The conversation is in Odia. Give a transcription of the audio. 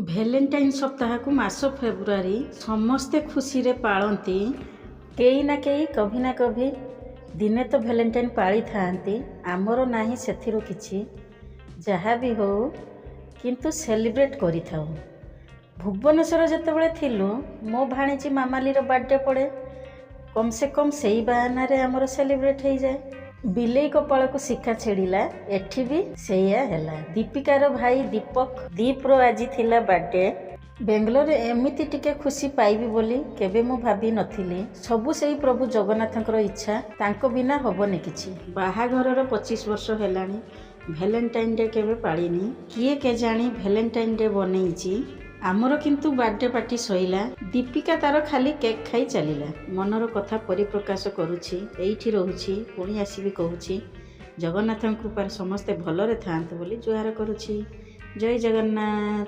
ଭେଲେଣ୍ଟାଇନ୍ ସପ୍ତାହକୁ ମାସ ଫେବୃଆରୀ ସମସ୍ତେ ଖୁସିରେ ପାଳନ୍ତି। କେହି ନା କେହି କଭି ନା କଭି ଦିନେ ତ ଭେଲେଣ୍ଟାଇନ୍ ପାଳିଥାନ୍ତି। ଆମର ନାହିଁ ସେଥିରୁ କିଛି, ଯାହା ବି ହଉ କିନ୍ତୁ ସେଲିବ୍ରେଟ୍ କରିଥାଉ। ଭୁବନେଶ୍ୱର ଯେତେବେଳେ ଥିଲୁ ମୋ ଭାଣିଜୀ ମାମାଲିର ବାର୍ଥଡେ ପଡ଼େ, କମ୍ ସେ କମ୍ ସେଇ ବାହାନାରେ ଆମର ସେଲିବ୍ରେଟ୍ ହେଇଯାଏ। ବିଲେଇ କପାଳକୁ ଶିଖା ଛିଡ଼ିଲା, ଏଠି ବି ସେଇଆ ହେଲା। ଦୀପିକାର ଭାଇ ଦୀପର ଆଜି ଥିଲା ବାର୍ଥଡେ। ବେଙ୍ଗଲୋରରେ ଏମିତି ଟିକେ ଖୁସି ପାଇବି ବୋଲି କେବେ ମୁଁ ଭାବି ନଥିଲି। ସବୁ ସେଇ ପ୍ରଭୁ ଜଗନ୍ନାଥଙ୍କର ଇଚ୍ଛା, ତାଙ୍କ ବିନା ହବନି କିଛି। ବାହାଘରର 25 ବର୍ଷ ହେଲାଣି, ଭେଲେଣ୍ଟାଇନ୍ ଡେ କେବେ ପାଳିନି। କିଏ କେଜାଣି ଭେଲେଣ୍ଟାଇନ୍ ଡେ ବନେଇଛି। ଆମର କିନ୍ତୁ ବାର୍ଥଡେ ପାର୍ଟି ସଇଲା। ଦୀପିକା ତାର ଖାଲି କେକ୍ ଖାଇ ଚାଲିଲା। ମନର କଥା ପରିପ୍ରକାଶ କରୁଛି, ଏଇଠି ରହୁଛି, ପୁଣି ଆସିବି କହୁଛି। ଜଗନ୍ନାଥଙ୍କ କୃପାରେ ସମସ୍ତେ ଭଲରେ ଥାଆନ୍ତୁ ବୋଲି ଜୁହାର କରୁଛି। ଜୟ ଜଗନ୍ନାଥ।